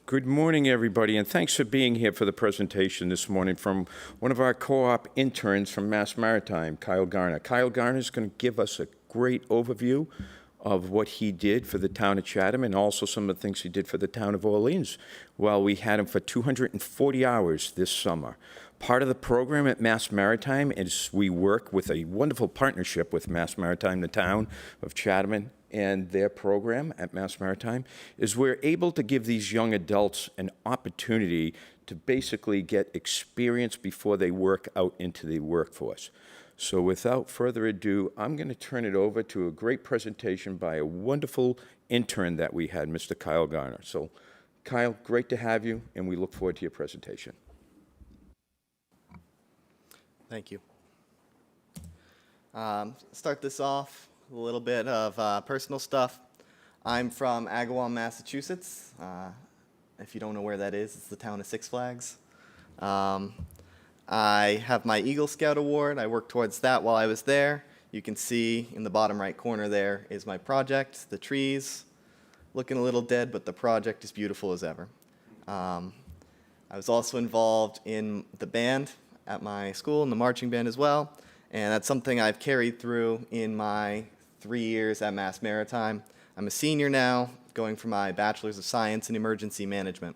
Good morning, everybody, and thanks for being here for the presentation this morning from one of our co-op interns from Mass Maritime, Kyle Garner. Kyle Garner is going to give us a great overview of what he did for the town of Chatham and also some of the things he did for the town of Orleans. Well, we had him for 240 hours this summer. Part of the program at Mass Maritime is we work with a wonderful partnership with Mass Maritime, the town of Chatham, and their program at Mass Maritime is we're able to give these young adults an opportunity to basically get experience before they work out into the workforce. So without further ado, I'm going to turn it over to a great presentation by a wonderful intern that we had, Mr. Kyle Garner. So Kyle, great to have you, and we look forward to your presentation. Thank you. Start this off with a little bit of personal stuff. I'm from Agawam, Massachusetts. If you don't know where that is, it's the town of Six Flags. I have my Eagle Scout Award. I worked towards that while I was there. You can see in the bottom right corner there is my project, the trees. Looking a little dead, but the project is beautiful as ever. I was also involved in the band at my school, in the marching band as well, and that's something I've carried through in my 3 years at Mass Maritime. I'm a senior now, going for my Bachelor's of Science in Emergency Management.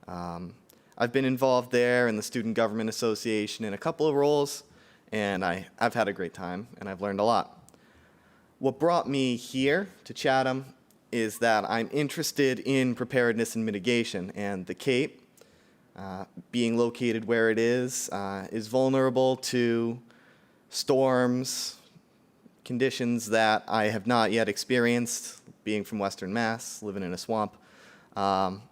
I've been involved there in the Student Government Association in a couple of roles, and I've had a great time, and I've learned a lot. What brought me here to Chatham is that I'm interested in preparedness and mitigation, and the Cape, being located where it is vulnerable to storms, conditions that I have not yet experienced, being from Western Mass, living in a swamp. And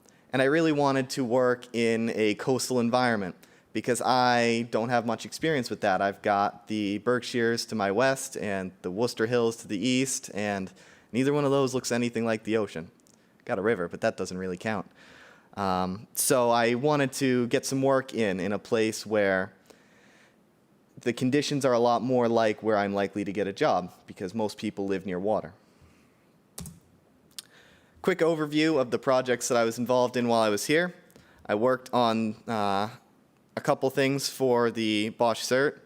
I really wanted to work in a coastal environment because I don't have much experience with that. I've got the Berkshires to my west and the Worcester Hills to the east, and neither one of those looks anything like the ocean. Got a river, but that doesn't really count. So I wanted to get some work in a place where the conditions are a lot more like where I'm likely to get a job, because most people live near water. Quick overview of the projects that I was involved in while I was here. I worked on a couple things for the Bosch CERT.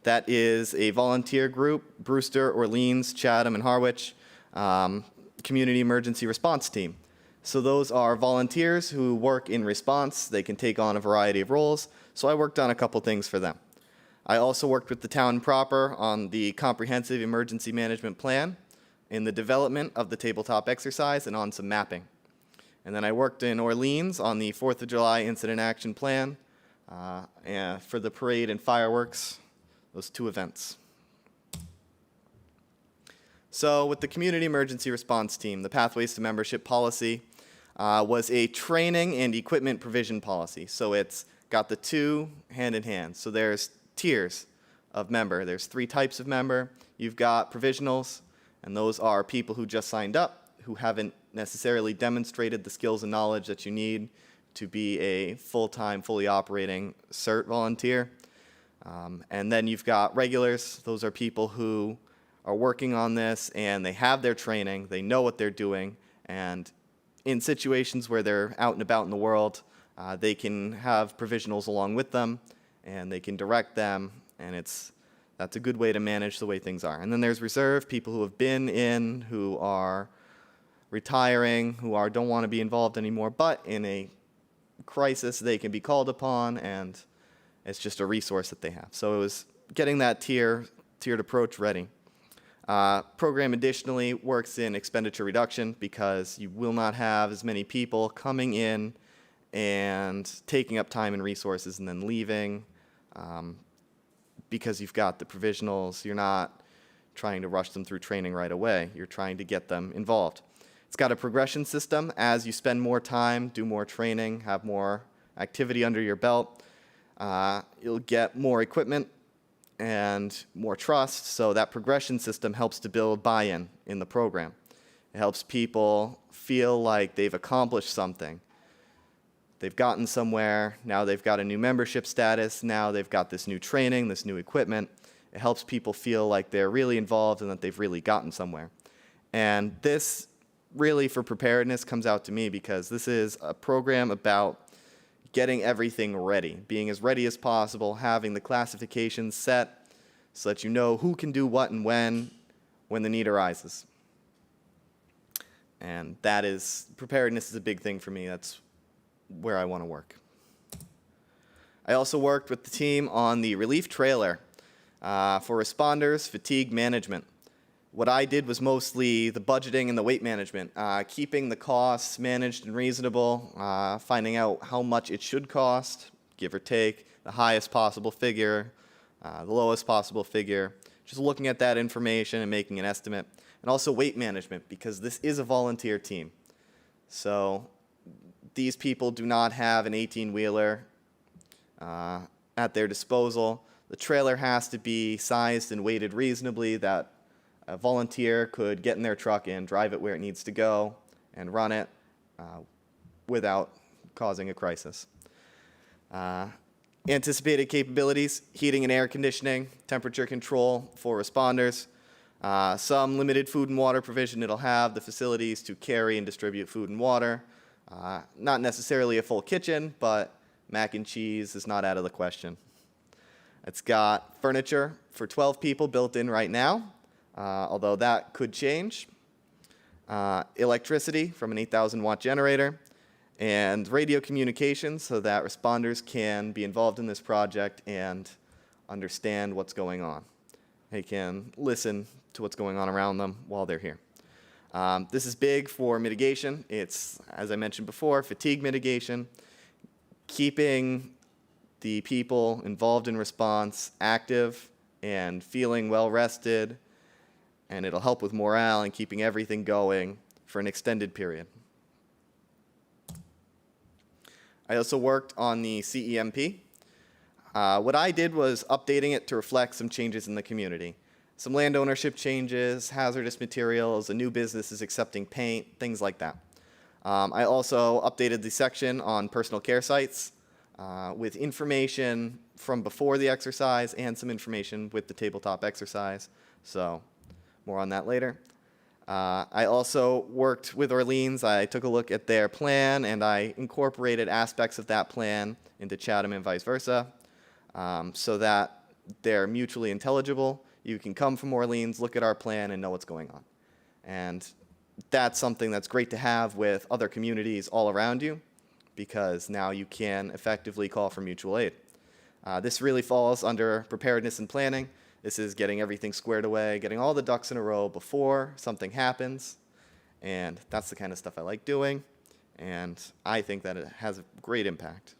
That is a volunteer group, Brewster, Orleans, Chatham, and Harwich Community Emergency Response Team. So those are volunteers who work in response. They can take on a variety of roles. So I worked on a couple things for them. I also worked with the town proper on the comprehensive emergency management plan, in the development of the tabletop exercise, and on some mapping. And then I worked in Orleans on the 4th of July incident action plan and for the parade and fireworks, those two events. So with the Community Emergency Response Team, the Pathways to Membership policy was a training and equipment provision policy. So it's got the two hand in hand. So there's tiers of member. There's 3 types of member. You've got provisionals, and those are people who just signed up, who haven't necessarily demonstrated the skills and knowledge that you need to be a full-time, fully operating CERT volunteer. And then you've got regulars. Those are people who are working on this, and they have their training, they know what they're doing, and in situations where they're out and about in the world, they can have provisionals along with them, and they can direct them, and that's a good way to manage the way things are. And then there's reserve, people who have been in, who are retiring, who don't want to be involved anymore, but in a crisis they can be called upon, and it's just a resource that they have. So it was getting that tiered approach ready. Program additionally works in expenditure reduction because you will not have as many people coming in and taking up time and resources and then leaving because you've got the provisionals. You're not trying to rush them through training right away. You're trying to get them involved. It's got a progression system. As you spend more time, do more training, have more activity under your belt, you'll get more equipment and more trust, so that progression system helps to build buy-in in the program. It helps people feel like they've accomplished something. They've gotten somewhere, now they've got a new membership status, now they've got this new training, this new equipment. It helps people feel like they're really involved and that they've really gotten somewhere. And this really for preparedness comes out to me because this is a program about getting everything ready, being as ready as possible, having the classifications set so that you know who can do what and when the need arises. And preparedness is a big thing for me. That's where I want to work. I also worked with the team on the relief trailer for responders fatigue management. What I did was mostly the budgeting and the weight management, keeping the costs managed and reasonable, finding out how much it should cost, give or take, the highest possible figure, the lowest possible figure, just looking at that information and making an estimate. And also weight management, because this is a volunteer team. So these people do not have an 18-wheeler at their disposal. The trailer has to be sized and weighted reasonably that a volunteer could get in their truck and drive it where it needs to go and run it without causing a crisis. Anticipated capabilities, heating and air conditioning, temperature control for responders, some limited food and water provision. It'll have the facilities to carry and distribute food and water. Not necessarily a full kitchen, but mac and cheese is not out of the question. It's got furniture for 12 people built in right now, although that could change. Electricity from an 8,000-watt generator, and radio communications so that responders can be involved in this project and understand what's going on. They can listen to what's going on around them while they're here. This is big for mitigation. It's, as I mentioned before, fatigue mitigation, keeping the people involved in response active and feeling well rested, and it'll help with morale and keeping everything going for an extended period. I also worked on the CEMP. What I did was updating it to reflect some changes in the community. Some land ownership changes, hazardous materials, a new business is accepting paint, things like that. I also updated the section on personal care sites with information from before the exercise and some information with the tabletop exercise. So more on that later. I also worked with Orleans. I took a look at their plan and I incorporated aspects of that plan into Chatham and vice versa so that they're mutually intelligible. You can come from Orleans, look at our plan, and know what's going on. And that's something that's great to have with other communities all around you because now you can effectively call for mutual aid. This really falls under preparedness and planning. This is getting everything squared away, getting all the ducks in a row before something happens. And that's the kind of stuff I like doing. And I think that it has a great impact.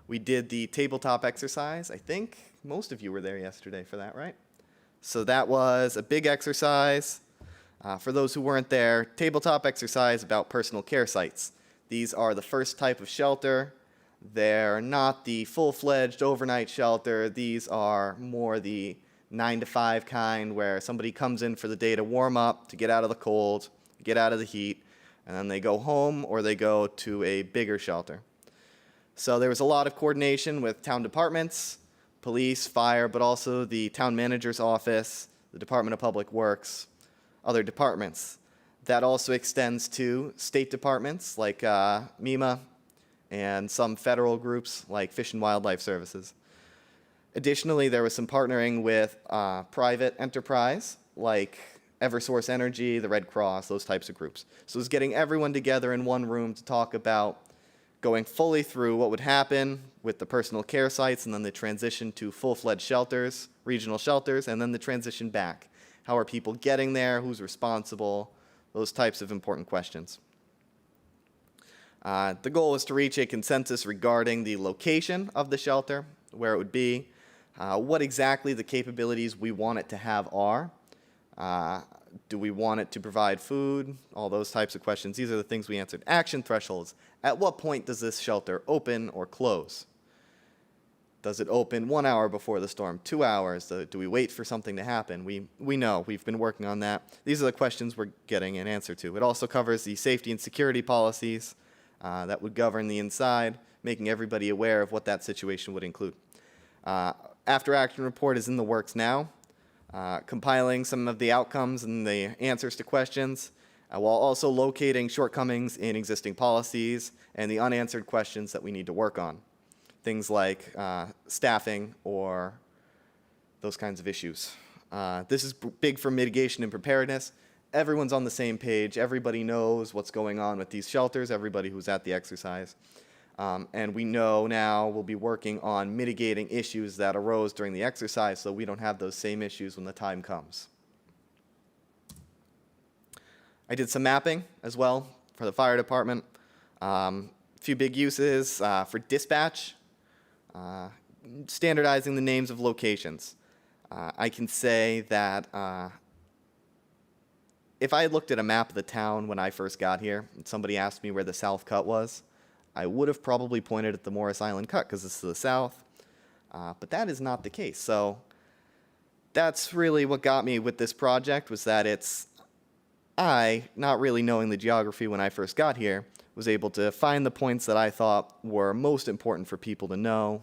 We did the tabletop exercise. I think most of you were there yesterday for that, right? So that was a big exercise. For those who weren't there, tabletop exercise about personal care sites. These are the first type of shelter. They're not the full-fledged overnight shelter. These are more the 9-to-5 kind where somebody comes in for the day to warm up, to get out of the cold, get out of the heat, and then they go home or they go to a bigger shelter. So there was a lot of coordination with town departments, police, fire, but also the town manager's office, the Department of Public Works, other departments. That also extends to state departments like MEMA and some federal groups like Fish and Wildlife Services. Additionally, there was some partnering with private enterprise like Eversource Energy, the Red Cross, those types of groups. So it was getting everyone together in one room to talk about going fully through what would happen with the personal care sites and then the transition to full-fledged shelters, regional shelters, and then the transition back. How are people getting there? Who's responsible? Those types of important questions. The goal was to reach a consensus regarding the location of the shelter, where it would be, what exactly the capabilities we want it to have are. Do we want it to provide food? All those types of questions. These are the things we answered. Action thresholds. At what point does this shelter open or close? Does it open 1 hour before the storm, 2 hours? Do we wait for something to happen? We know. We've been working on that. These are the questions we're getting an answer to. It also covers the safety and security policies that would govern the inside, making everybody aware of what that situation would include. After action report is in the works now. compiling some of the outcomes and the answers to questions, while also locating shortcomings in existing policies and the unanswered questions that we need to work on. Things like staffing or those kinds of issues. This is big for mitigation and preparedness. Everyone's on the same page. Everybody knows what's going on with these shelters, everybody who's at the exercise. And we know now we'll be working on mitigating issues that arose during the exercise so we don't have those same issues when the time comes. I did some mapping as well for the fire department. A few big uses for dispatch, standardizing the names of locations. I can say that if I had looked at a map of the town when I first got here and somebody asked me where the South Cut was, I would have probably pointed at the Morris Island Cut because it's to the south, but that is not the case. So that's really what got me with this project, was that I, not really knowing the geography when I first got here, was able to find the points that I thought were most important for people to know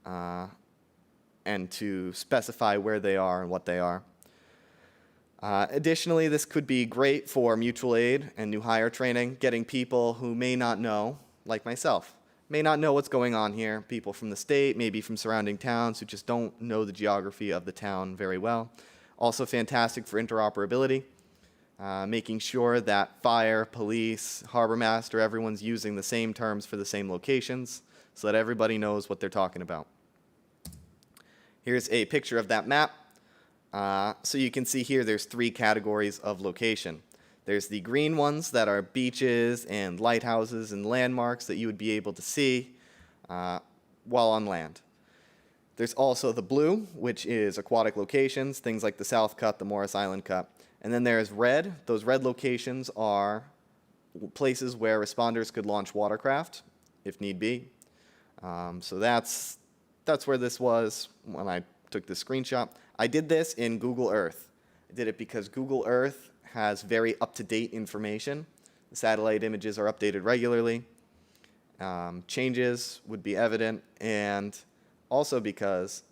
and to specify where they are and what they are. Additionally, this could be great for mutual aid and new hire training, getting people who may not know, like myself, may not know what's going on here, people from the state, maybe from surrounding towns who just don't know the geography of the town very well. Also fantastic for interoperability, making sure that fire, police, harbor master, everyone's using the same terms for the same locations so that everybody knows what they're talking about. Here's a picture of that map. So you can see here there's 3 categories of location. There's the green ones that are beaches and lighthouses and landmarks that you would be able to see while on land. There's also the blue, which is aquatic locations, things like the South Cut, the Morris Island Cut. And then there's red. Those red locations are places where responders could launch watercraft, if need be. So that's where this was when I took this screenshot. I did this in Google Earth. I did it because Google Earth has very up-to-date information. The satellite images are updated regularly. Changes would be evident, and also because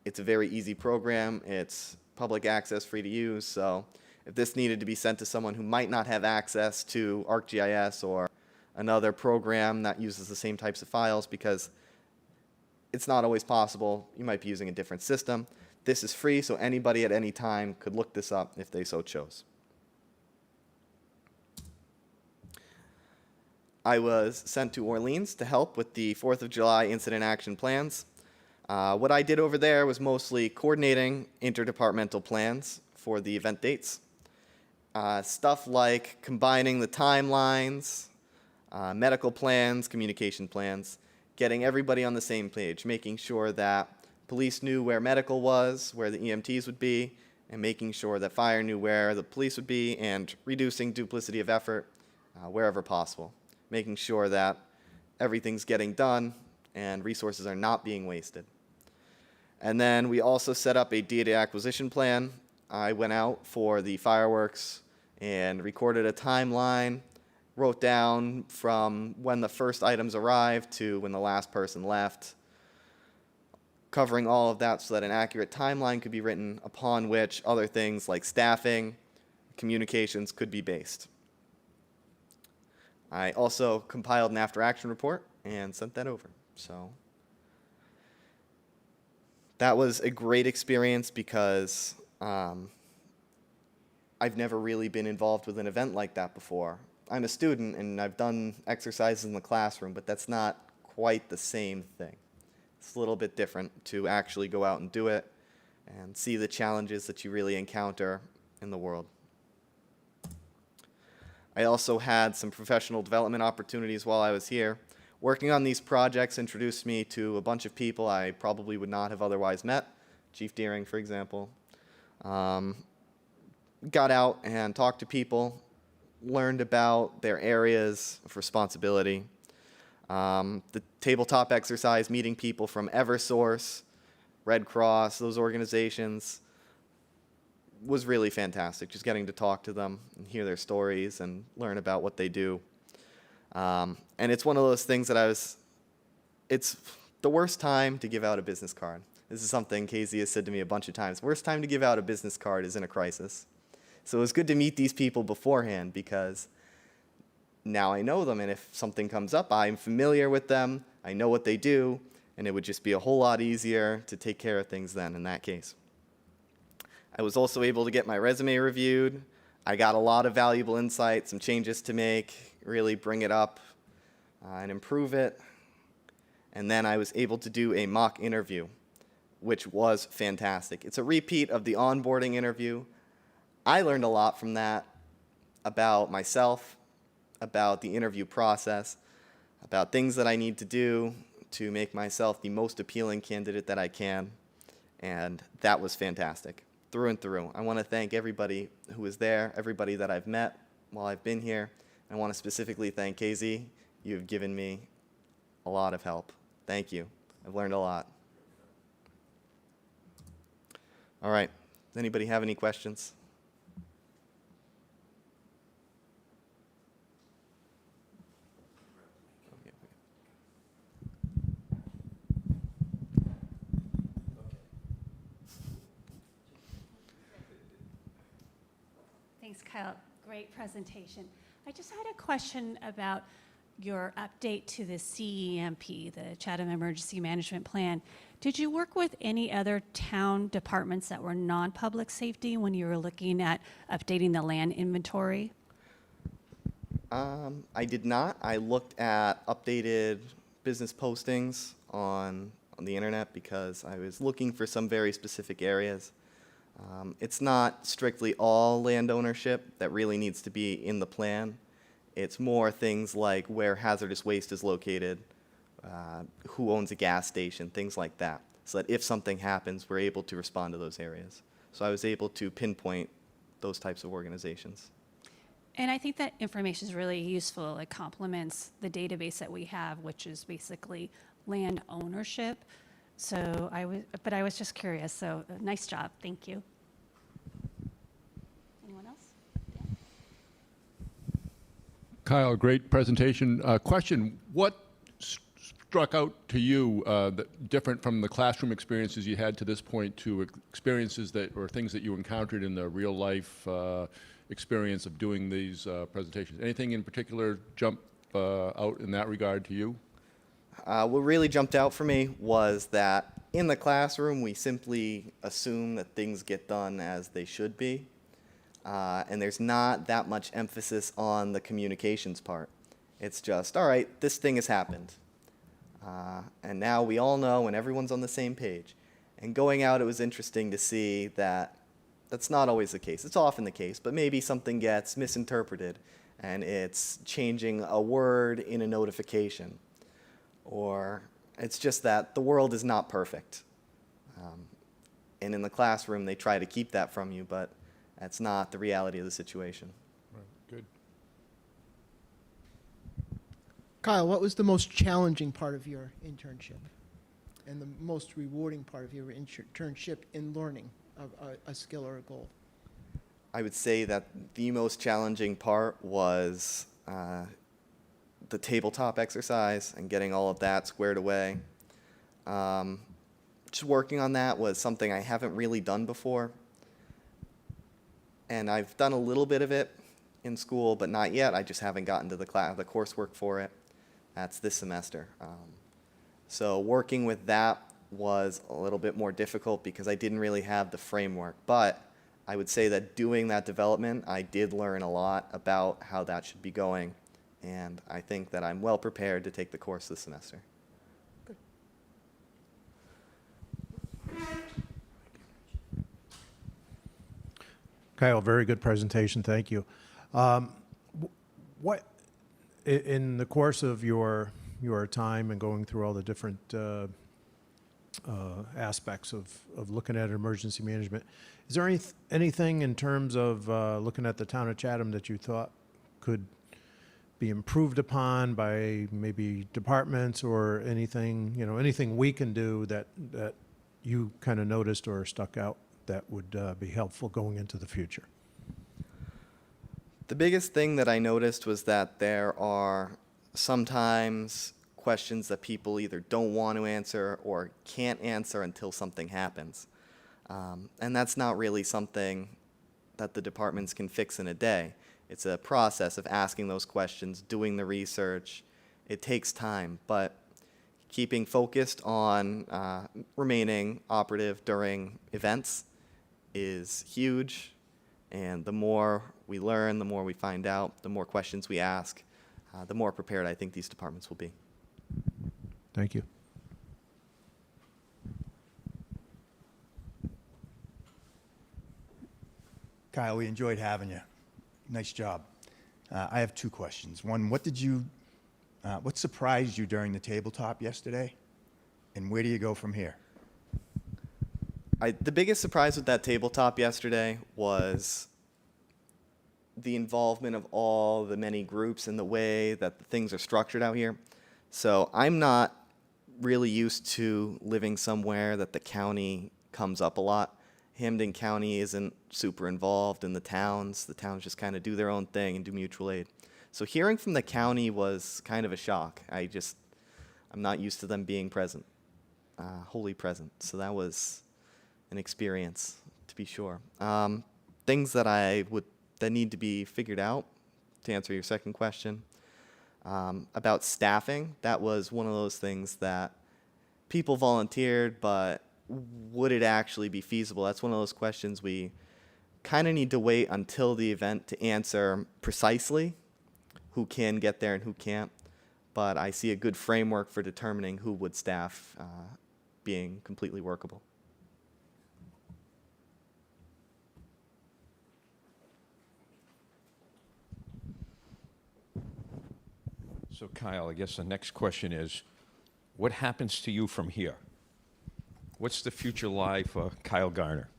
it's a very easy program. It's public access, free to use, so if this needed to be sent to someone who might not have access to ArcGIS or another program that uses the same types of files, because it's not always possible, you might be using a different system. This is free, so anybody at any time could look this up if they so chose. I was sent to Orleans to help with the 4th of July incident action plans. What I did over there was mostly coordinating interdepartmental plans for the event dates. Stuff like combining the timelines, medical plans, communication plans, getting everybody on the same page, making sure that police knew where medical was, where the EMTs would be, and making sure that fire knew where the police would be, and reducing duplicity of effort wherever possible, making sure that everything's getting done and resources are not being wasted. And then we also set up a data acquisition plan. I went out for the fireworks and recorded a timeline, wrote down from when the first items arrived to when the last person left, covering all of that so that an accurate timeline could be written upon which other things like staffing, communications could be based. I also compiled an after-action report and sent that over. So that was a great experience because I've never really been involved with an event like that before. I'm a student and I've done exercises in the classroom, but that's not quite the same thing. It's a little bit different to actually go out and do it and see the challenges that you really encounter in the world. I also had some professional development opportunities while I was here. Working on these projects introduced me to a bunch of people I probably would not have otherwise met. Chief Deering, for example. Got out and talked to people, learned about their areas of responsibility. The tabletop exercise, meeting people from Eversource, Red Cross, those organizations, was really fantastic. Just getting to talk to them and hear their stories and learn about what they do. And it's one of those things that it's the worst time to give out a business card. This is something Casey has said to me a bunch of times. Worst time to give out a business card is in a crisis. So it was good to meet these people beforehand because now I know them, and if something comes up, I'm familiar with them, I know what they do, and it would just be a whole lot easier to take care of things then in that case. I was also able to get my resume reviewed. I got a lot of valuable insight, some changes to make, really bring it up and improve it. And then I was able to do a mock interview, which was fantastic. It's a repeat of the onboarding interview. I learned a lot from that about myself, about the interview process, about things that I need to do to make myself the most appealing candidate that I can. And that was fantastic, through and through. I want to thank everybody who was there, everybody that I've met while I've been here. I want to specifically thank Casey. You've given me a lot of help. Thank you. I've learned a lot. All right. Does anybody have any questions? Thanks, Kyle. Great presentation. I just had a question about your update to the CEMP, the Chatham Emergency Management Plan. Did you work with any other town departments that were non-public safety when you were looking at updating the land inventory? I did not. I looked at updated business postings on the internet because I was looking for some very specific areas. It's not strictly all land ownership that really needs to be in the plan. It's more things like where hazardous waste is located, who owns a gas station, things like that, so that if something happens, we're able to respond to those areas. So I was able to pinpoint those types of organizations. And I think that information is really useful. It complements the database that we have, which is basically land ownership. So I was just curious. So nice job. Thank you. Anyone else? Kyle, great presentation. Question, what struck out to you that different from the classroom experiences you had to this point to experiences that or things that you encountered in the real life experience of doing these presentations? Anything in particular jump out in that regard to you? What really jumped out for me was that in the classroom, we simply assume that things get done as they should be. And there's not that much emphasis on the communications part. It's just, all right, this thing has happened. And now we all know and everyone's on the same page. And going out, it was interesting to see that that's not always the case. It's often the case, but maybe something gets misinterpreted and it's changing a word in a notification. Or it's just that the world is not perfect. And in the classroom, they try to keep that from you, but that's not the reality of the situation. Right. Good. Kyle, what was the most challenging part of your internship and the most rewarding part of your internship in learning a skill or a goal? I would say that the most challenging part was the tabletop exercise and getting all of that squared away. Just working on that was something I haven't really done before. And I've done a little bit of it in school, but not yet. I just haven't gotten to the coursework for it. That's this semester. So working with that was a little bit more difficult because I didn't really have the framework. But I would say that doing that development, I did learn a lot about how that should be going. And I think that I'm well prepared to take the course this semester. Kyle, very good presentation. Thank you. What, in the course of your time and going through all the different aspects of looking at emergency management, is there anything in terms of looking at the town of Chatham that you thought could be improved upon by maybe departments or anything, anything we can do that you kind of noticed or stuck out that would be helpful going into the future? The biggest thing that I noticed was that there are sometimes questions that people either don't want to answer or can't answer until something happens. And that's not really something that the departments can fix in a day. It's a process of asking those questions, doing the research. It takes time, but keeping focused on remaining operative during events is huge. And the more we learn, the more we find out, the more questions we ask, the more prepared I think these departments will be. Thank you. Kyle, we enjoyed having you. Nice job. I have two questions. One, what surprised you during the tabletop yesterday? And where do you go from here? The biggest surprise with that tabletop yesterday was the involvement of all the many groups and the way that the things are structured out here. So I'm not really used to living somewhere that the county comes up a lot. Hamden County isn't super involved in the towns. The towns just kind of do their own thing and do mutual aid. So hearing from the county was kind of a shock. I'm not used to them being present, wholly present. So that was an experience, to be sure. Things that need to be figured out, to answer your second question. About staffing, that was one of those things that people volunteered, but would it actually be feasible? That's one of those questions we kind of need to wait until the event to answer precisely who can get there and who can't. But I see a good framework for determining who would staff being completely workable. So Kyle, I guess the next question is, what happens to you from here? What's the future lie for Kyle Garner?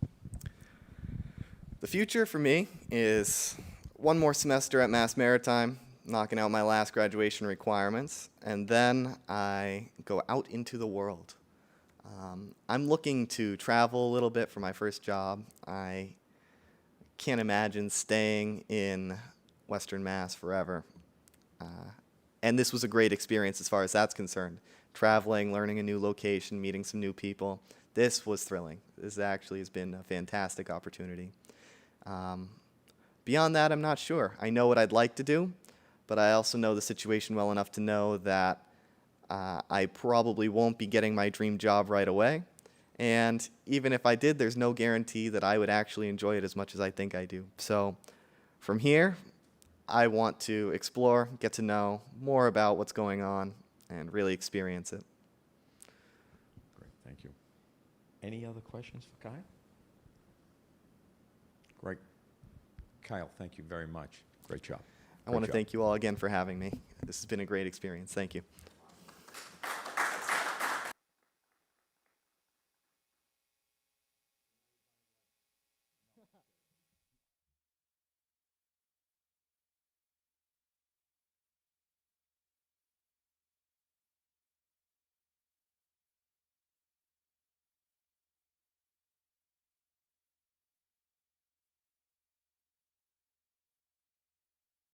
The future for me is one more semester at Mass Maritime, knocking out my last graduation requirements, and then I go out into the world. I'm looking to travel a little bit for my first job. I can't imagine staying in Western Mass forever. And this was a great experience as far as that's concerned. Traveling, learning a new location, meeting some new people. This was thrilling. This actually has been a fantastic opportunity. Beyond that, I'm not sure. I know what I'd like to do, but I also know the situation well enough to know that I probably won't be getting my dream job right away. And even if I did, there's no guarantee that I would actually enjoy it as much as I think I do. So from here, I want to explore, get to know more about what's going on, and really experience it. Great, thank you. Any other questions for Kyle? Great. Kyle, thank you very much. Great job. I want to thank you all again for having me. This has been a great experience. Thank you.